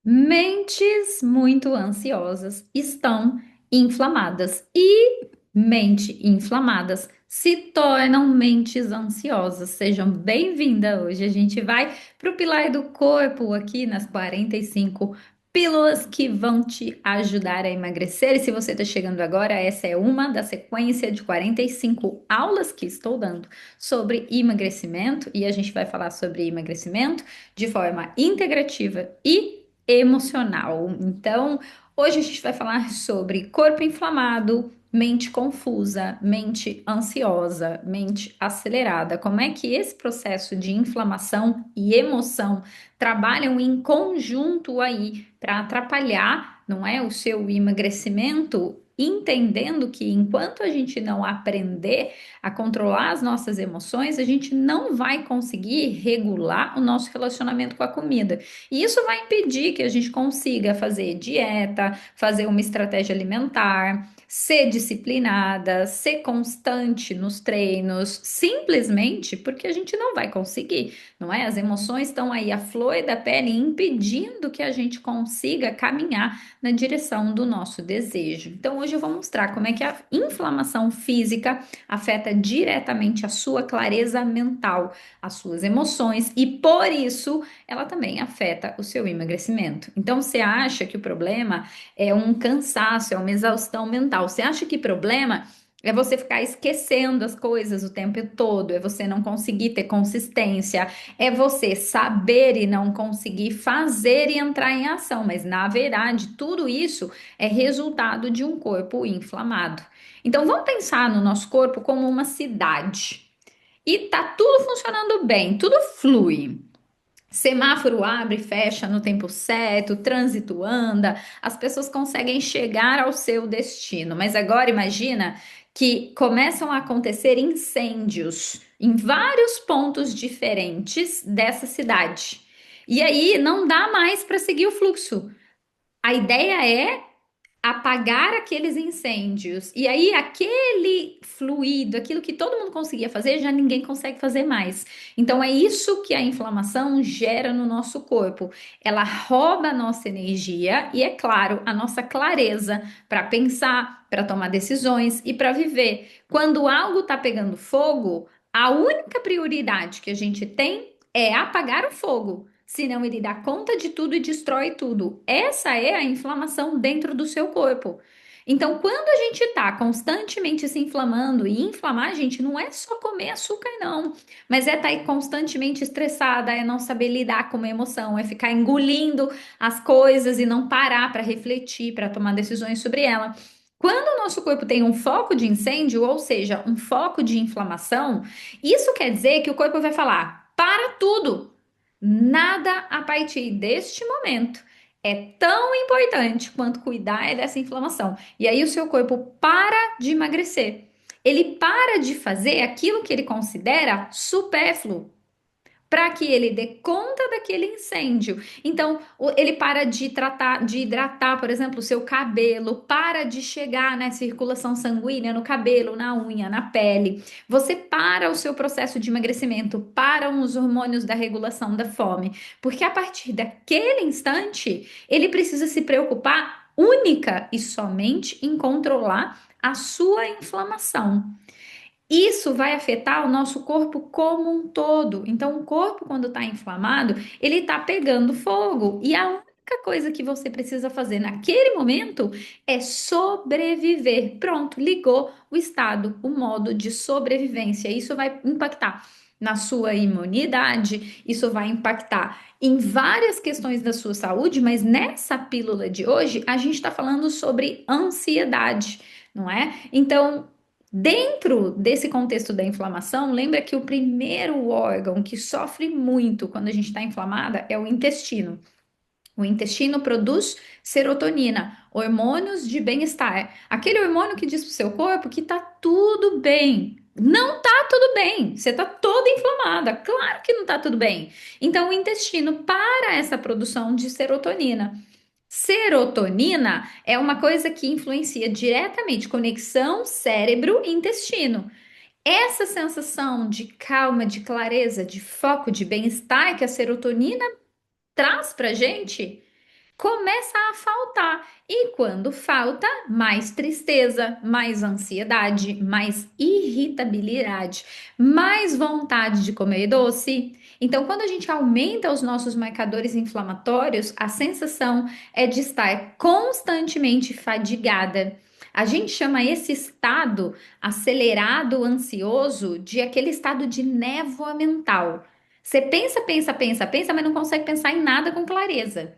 Mentes muito ansiosas estão inflamadas e mente inflamadas se tornam mentes ansiosas. Sejam bem-vindas. Hoje a gente vai para o pilar do corpo aqui nas 45 pílulas que vão te ajudar a emagrecer. E se você está chegando agora, essa é uma da sequência de 45 aulas que estou dando sobre emagrecimento e a gente vai falar sobre emagrecimento de forma integrativa e emocional. Então, hoje a gente vai falar sobre corpo inflamado, mente confusa, mente ansiosa, mente acelerada. Como é que esse processo de inflamação e emoção trabalham em conjunto aí para atrapalhar, não é, o seu emagrecimento? Entendendo que enquanto a gente não aprender a controlar as nossas emoções, a gente não vai conseguir regular o nosso relacionamento com a comida. E isso vai impedir que a gente consiga fazer dieta, fazer uma estratégia alimentar, ser disciplinada, ser constante nos treinos, simplesmente porque a gente não vai conseguir, não é? As emoções estão aí à flor da pele, impedindo que a gente consiga caminhar na direção do nosso desejo. Então, hoje eu vou mostrar como é que a inflamação física afeta diretamente a sua clareza mental, as suas emoções, e por isso ela também afeta o seu emagrecimento. Então, você acha que o problema é um cansaço, é uma exaustão mental? Você acha que problema é você ficar esquecendo as coisas o tempo todo, é você não conseguir ter consistência, é você saber e não conseguir fazer e entrar em ação, mas na verdade, tudo isso é resultado de um corpo inflamado. Então, vamos pensar no nosso corpo como uma cidade. E tá tudo funcionando bem, tudo flui. Semáforo abre e fecha no tempo certo, o trânsito anda, as pessoas conseguem chegar ao seu destino. Mas agora imagina que começam a acontecer incêndios em vários pontos diferentes dessa cidade. E aí não dá mais para seguir o fluxo. A ideia é apagar aqueles incêndios. E aí, aquele fluido, aquilo que todo mundo conseguia fazer, já ninguém consegue fazer mais. Então, é isso que a inflamação gera no nosso corpo. Ela rouba a nossa energia e, é claro, a nossa clareza para pensar, para tomar decisões e para viver. Quando algo está pegando fogo, a única prioridade que a gente tem é apagar o fogo. Senão ele dá conta de tudo e destrói tudo. Essa é a inflamação dentro do seu corpo. Então, quando a gente está constantemente se inflamando, e inflamar, gente, não é só comer açúcar, não, mas é estar constantemente estressada, é não saber lidar com uma emoção, é ficar engolindo as coisas e não parar para refletir, para tomar decisões sobre ela. Quando o nosso corpo tem um foco de incêndio, ou seja, um foco de inflamação, isso quer dizer que o corpo vai falar: para tudo! Nada a partir deste momento é tão importante quanto cuidar dessa inflamação. E aí o seu corpo para de emagrecer. Ele para de fazer aquilo que ele considera supérfluo para que ele dê conta daquele incêndio. Então, ele para de tratar, de hidratar, por exemplo, o seu cabelo, para de chegar na circulação sanguínea no cabelo, na unha, na pele. Você para o seu processo de emagrecimento, param os hormônios da regulação da fome, porque a partir daquele instante, ele precisa se preocupar única e somente em controlar a sua inflamação. Isso vai afetar o nosso corpo como um todo. Então, o corpo, quando está inflamado, ele está pegando fogo. E a única coisa que você precisa fazer naquele momento é sobreviver. Pronto, ligou o estado, o modo de sobrevivência. Isso vai impactar na sua imunidade, isso vai impactar em várias questões da sua saúde, mas nessa pílula de hoje, a gente está falando sobre ansiedade, não é? Então, dentro desse contexto da inflamação, lembra que o primeiro órgão que sofre muito quando a gente está inflamada é o intestino. O intestino produz serotonina, hormônios de bem-estar. Aquele hormônio que diz para o seu corpo que tá tudo bem. Não tá tudo bem. Você tá toda inflamada. Claro que não tá tudo bem. Então, o intestino para essa produção de serotonina. Serotonina é uma coisa que influencia diretamente conexão cérebro-intestino. Essa sensação de calma, de clareza, de foco, de bem-estar que a serotonina traz pra gente começa a faltar. E quando falta, mais tristeza, mais ansiedade, mais irritabilidade, mais vontade de comer doce. Então, quando a gente aumenta os nossos marcadores inflamatórios, a sensação é de estar constantemente fadigada. A gente chama esse estado acelerado, ansioso, de aquele estado de névoa mental. Você pensa, pensa, pensa, pensa, mas não consegue pensar em nada com clareza.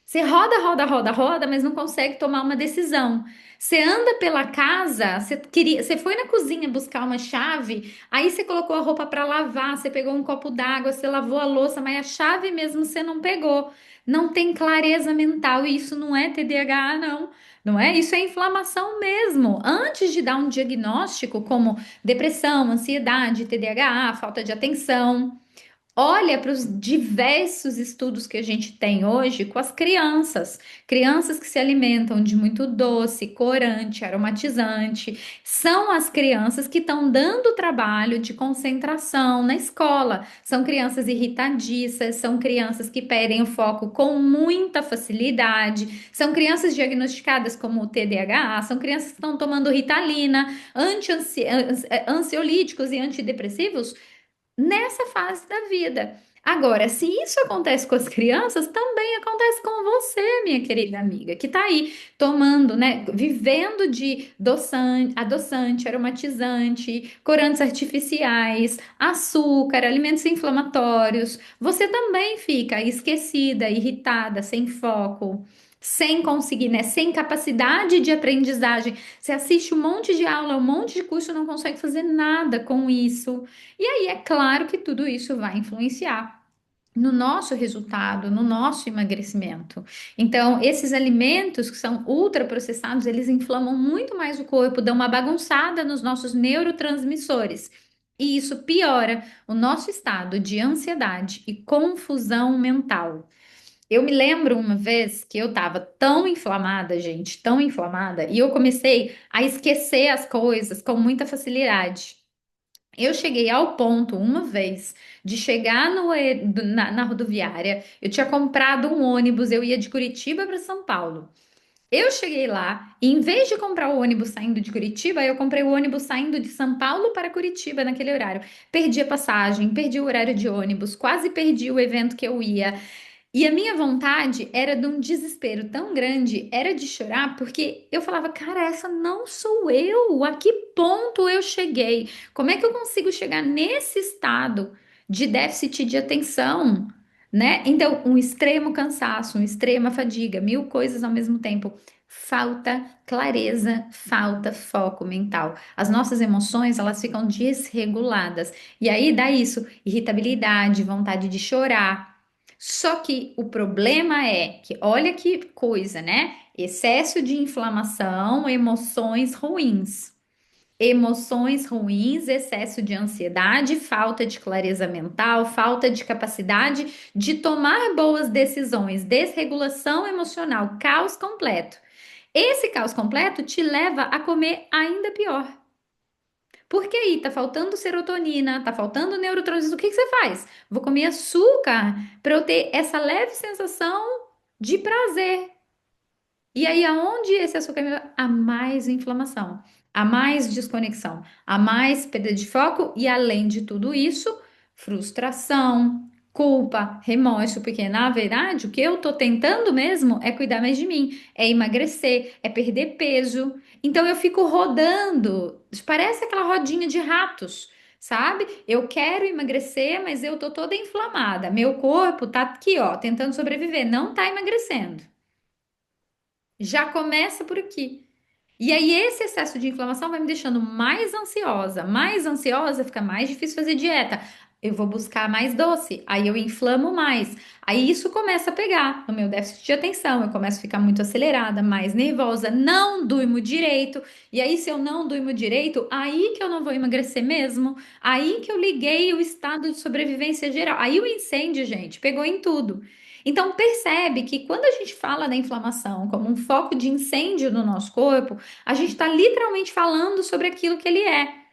Você roda, roda, roda, roda, mas não consegue tomar uma decisão. Você anda pela casa, você foi na cozinha buscar uma chave, aí você colocou a roupa para lavar, você pegou um copo d'água, você lavou a louça, mas a chave mesmo você não pegou. Não tem clareza mental e isso não é TDAH, não. Não é? Isso é inflamação mesmo. Antes de dar um diagnóstico como depressão, ansiedade, TDAH, falta de atenção. Olha para os diversos estudos que a gente tem hoje com as crianças. Crianças que se alimentam de muito doce, corante, aromatizante, são as crianças que estão dando trabalho de concentração na escola. São crianças irritadiças, são crianças que perdem o foco com muita facilidade, são crianças diagnosticadas como TDAH, são crianças que estão tomando Ritalina, ansiolíticos e antidepressivos nessa fase da vida. Agora, se isso acontece com as crianças, também acontece com você, minha querida amiga, que tá aí tomando, né, vivendo de adoçante, aromatizante, corantes artificiais, açúcar, alimentos inflamatórios. Você também fica esquecida, irritada, sem foco. Sem conseguir, né? Sem capacidade de aprendizagem. Você assiste um monte de aula, um monte de curso, não consegue fazer nada com isso. E aí é claro que tudo isso vai influenciar no nosso resultado, no nosso emagrecimento. Então, esses alimentos que são ultraprocessados, eles inflamam muito mais o corpo, dão uma bagunçada nos nossos neurotransmissores. E isso piora o nosso estado de ansiedade e confusão mental. Eu me lembro uma vez que eu tava tão inflamada, gente, tão inflamada, e eu comecei a esquecer as coisas com muita facilidade. Eu cheguei ao ponto, uma vez, de chegar na rodoviária. Eu tinha comprado um ônibus, eu ia de Curitiba para São Paulo. Eu cheguei lá e, em vez de comprar o ônibus saindo de Curitiba, eu comprei o ônibus saindo de São Paulo para Curitiba naquele horário. Perdi a passagem, perdi o horário de ônibus, quase perdi o evento que eu ia. E a minha vontade era de um desespero tão grande, era de chorar, porque eu falava, cara, essa não sou eu. A que ponto eu cheguei? Como é que eu consigo chegar nesse estado de déficit de atenção, né? Então, um extremo cansaço, uma extrema fadiga, mil coisas ao mesmo tempo. Falta clareza, falta foco mental. As nossas emoções, elas ficam desreguladas. E aí dá isso, irritabilidade, vontade de chorar. Só que o problema é que, olha que coisa, né? Excesso de inflamação, emoções ruins. Emoções ruins, excesso de ansiedade, falta de clareza mental, falta de capacidade de tomar boas decisões, desregulação emocional, caos completo. Esse caos completo te leva a comer ainda pior. Porque aí tá faltando serotonina, tá faltando neurotransmissor. O que que você faz? Vou comer açúcar para eu ter essa leve sensação de prazer. E aí, aonde esse açúcar me leva? A mais inflamação, a mais desconexão, a mais perda de foco e, além de tudo isso, frustração, culpa, remorso, porque na verdade o que eu tô tentando mesmo é cuidar mais de mim, é emagrecer, é perder peso. Então eu fico rodando, parece aquela rodinha de ratos. Sabe? Eu quero emagrecer, mas eu tô toda inflamada. Meu corpo tá aqui, ó, tentando sobreviver, não tá emagrecendo. Já começa por aqui. E aí, esse excesso de inflamação vai me deixando mais ansiosa. Mais ansiosa, fica mais difícil fazer dieta. Eu vou buscar mais doce, aí eu inflamo mais. Aí isso começa a pegar no meu déficit de atenção. Eu começo a ficar muito acelerada, mais nervosa, não durmo direito. E aí, se eu não durmo direito, aí que eu não vou emagrecer mesmo. Aí que eu liguei o estado de sobrevivência geral. Aí o incêndio, gente, pegou em tudo. Então, percebe que quando a gente fala da inflamação como um foco de incêndio no nosso corpo, a gente está literalmente falando sobre aquilo que ele é.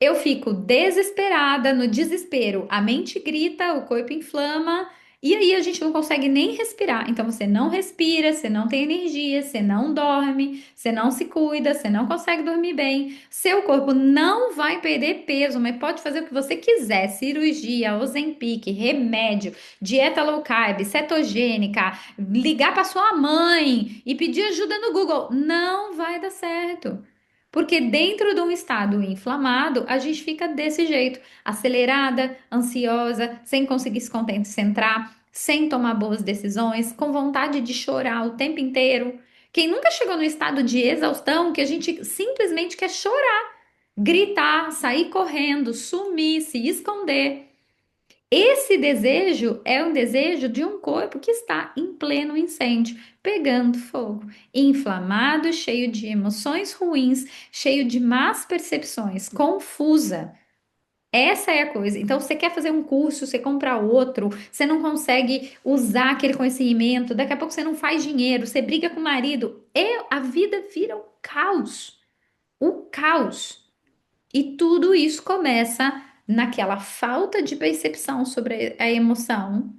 Eu fico desesperada, no desespero, a mente grita, o corpo inflama, E aí a gente não consegue nem respirar. Então você não respira, você não tem energia, você não dorme, você não se cuida, você não consegue dormir bem. Seu corpo não vai perder peso, mas pode fazer o que você quiser: cirurgia, Ozempic, remédio, dieta low carb, cetogênica, ligar para sua mãe e pedir ajuda no Google. Não vai dar certo. Porque dentro de um estado inflamado, a gente fica desse jeito, acelerada, ansiosa, sem conseguir se concentrar, sem tomar boas decisões, com vontade de chorar o tempo inteiro. Quem nunca chegou no estado de exaustão que a gente simplesmente quer chorar, gritar, sair correndo, sumir, se esconder. Esse desejo é um desejo de um corpo que está em pleno incêndio, pegando fogo, inflamado, cheio de emoções ruins, cheio de más percepções, confusa. Essa é a coisa. Então, você quer fazer um curso, você compra outro, você não consegue usar aquele conhecimento, daqui a pouco você não faz dinheiro, você briga com o marido, a vida vira um caos. O caos. E tudo isso começa naquela falta de percepção sobre a emoção,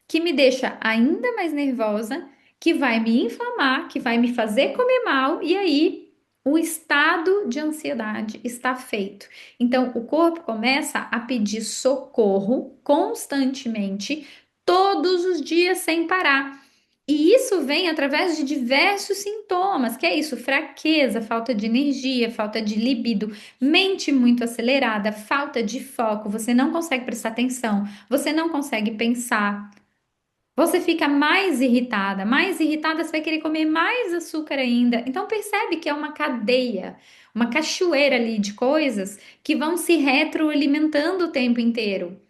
que me deixa ainda mais nervosa, que vai me inflamar, que vai me fazer comer mal, e aí o estado de ansiedade está feito. Então, o corpo começa a pedir socorro constantemente, todos os dias sem parar. E isso vem através de diversos sintomas, que é isso: fraqueza, falta de energia, falta de libido, mente muito acelerada, falta de foco, você não consegue prestar atenção, você não consegue pensar, você fica mais irritada, você vai querer comer mais açúcar ainda. Então percebe que é uma cadeia, uma cachoeira ali de coisas que vão se retroalimentando o tempo inteiro.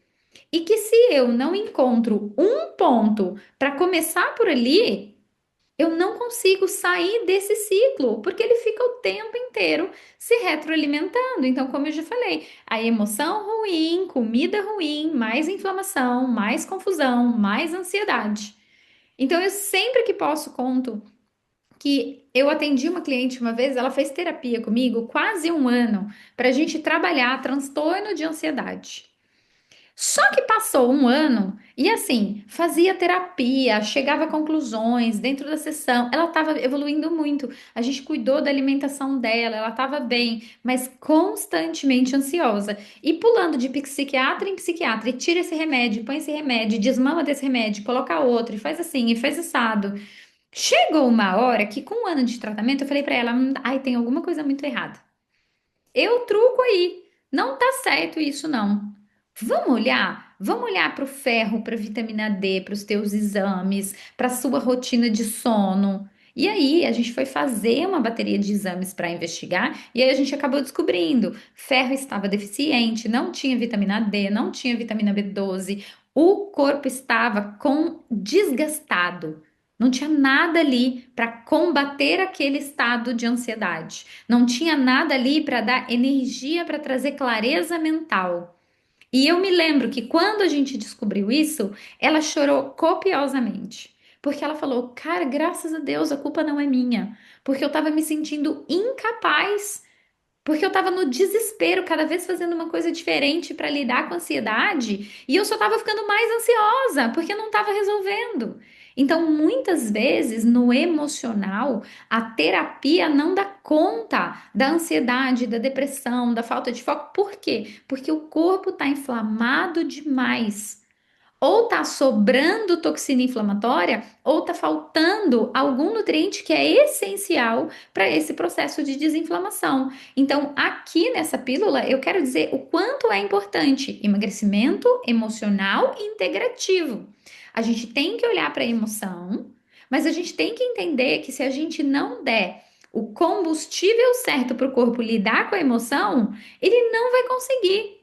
E que se eu não encontro um ponto para começar por ali, eu não consigo sair desse ciclo, porque ele fica o tempo inteiro se retroalimentando. Então, como eu já falei, a emoção ruim, comida ruim, mais inflamação, mais confusão, mais ansiedade. Então, eu sempre que posso conto que eu atendi uma cliente uma vez, ela fez terapia comigo quase um ano para a gente trabalhar transtorno de ansiedade. Só que passou um ano e assim, fazia terapia, chegava a conclusões dentro da sessão. Ela estava evoluindo muito. A gente cuidou da alimentação dela, ela estava bem, mas constantemente ansiosa. E pulando de psiquiatra em psiquiatra, e tira esse remédio, põe esse remédio, desmama desse remédio, coloca outro, e faz assim, e faz assado. Chegou uma hora que, com um ano de tratamento, eu falei para ela: ai, tem alguma coisa muito errada. Eu truco aí. Não tá certo isso, não. Vamos olhar para o ferro, para a vitamina D, para os teus exames, para a sua rotina de sono. E aí, a gente foi fazer uma bateria de exames para investigar, e aí a gente acabou descobrindo: ferro estava deficiente, não tinha vitamina D, não tinha vitamina B12, o corpo estava desgastado. Não tinha nada ali para combater aquele estado de ansiedade. Não tinha nada ali para dar energia, para trazer clareza mental. E eu me lembro que quando a gente descobriu isso, ela chorou copiosamente. Porque ela falou: cara, graças a Deus, a culpa não é minha. Porque eu estava me sentindo incapaz. Porque eu estava no desespero, cada vez fazendo uma coisa diferente para lidar com a ansiedade. E eu só estava ficando mais ansiosa, porque eu não estava resolvendo. Então, muitas vezes, no emocional, a terapia não dá conta da ansiedade, da depressão, da falta de foco. Por quê? Porque o corpo está inflamado demais. Ou tá sobrando toxina inflamatória, ou tá faltando algum nutriente que é essencial para esse processo de desinflamação. Então, aqui nessa pílula, eu quero dizer o quanto é importante emagrecimento emocional e integrativo. A gente tem que olhar para a emoção, mas a gente tem que entender que se a gente não der o combustível certo para o corpo lidar com a emoção, ele não vai conseguir.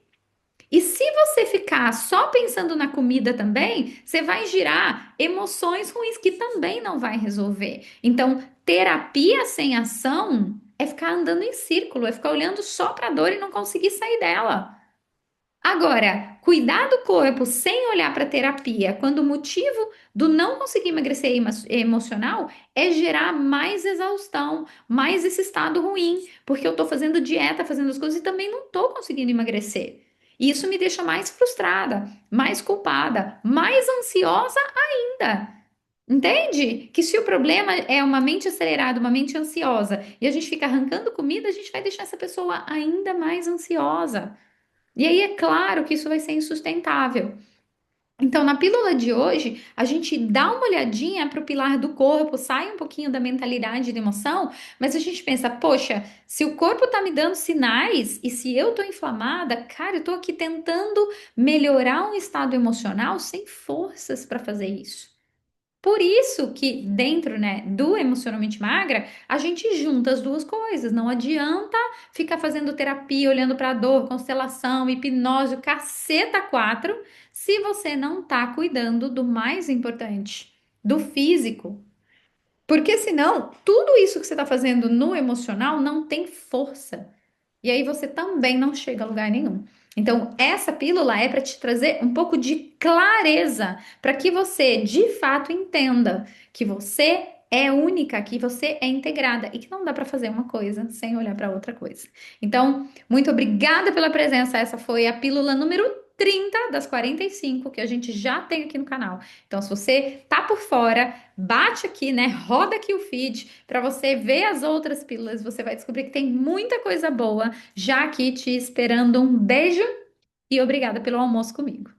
E se você ficar só pensando na comida também, você vai girar emoções ruins que também não vai resolver. Então, terapia sem ação é ficar andando em círculo, é ficar olhando só para a dor e não conseguir sair dela. Agora, cuidar do corpo sem olhar para terapia, quando o motivo do não conseguir emagrecer emocional é gerar mais exaustão, mais esse estado ruim, porque eu tô fazendo dieta, fazendo as coisas e também não tô conseguindo emagrecer. E isso me deixa mais frustrada, mais culpada, mais ansiosa ainda. Entende? Que se o problema é uma mente acelerada, uma mente ansiosa, e a gente fica arrancando comida, a gente vai deixar essa pessoa ainda mais ansiosa. E aí é claro que isso vai ser insustentável. Então, na pílula de hoje, a gente dá uma olhadinha para o pilar do corpo, sai um pouquinho da mentalidade e da emoção, mas a gente pensa, poxa, se o corpo está me dando sinais e se eu estou inflamada, cara, eu estou aqui tentando melhorar um estado emocional sem forças para fazer isso. Por isso que dentro, né, do emocionalmente magra, a gente junta as duas coisas. Não adianta ficar fazendo terapia, olhando para dor, constelação, hipnose, o caceta quatro, se você não tá cuidando do mais importante, do físico. Porque senão, tudo isso que você está fazendo no emocional não tem força. E aí você também não chega a lugar nenhum. Então, essa pílula é para te trazer um pouco de clareza, para que você de fato entenda que você é única, que você é integrada e que não dá para fazer uma coisa sem olhar para outra coisa. Então, muito obrigada pela presença. Essa foi a pílula número 30 das 45 que a gente já tem aqui no canal. Então, se você tá por fora, bate aqui, né? Roda aqui o feed para você ver as outras pílulas. Você vai descobrir que tem muita coisa boa já aqui te esperando. Um beijo e obrigada pelo almoço comigo.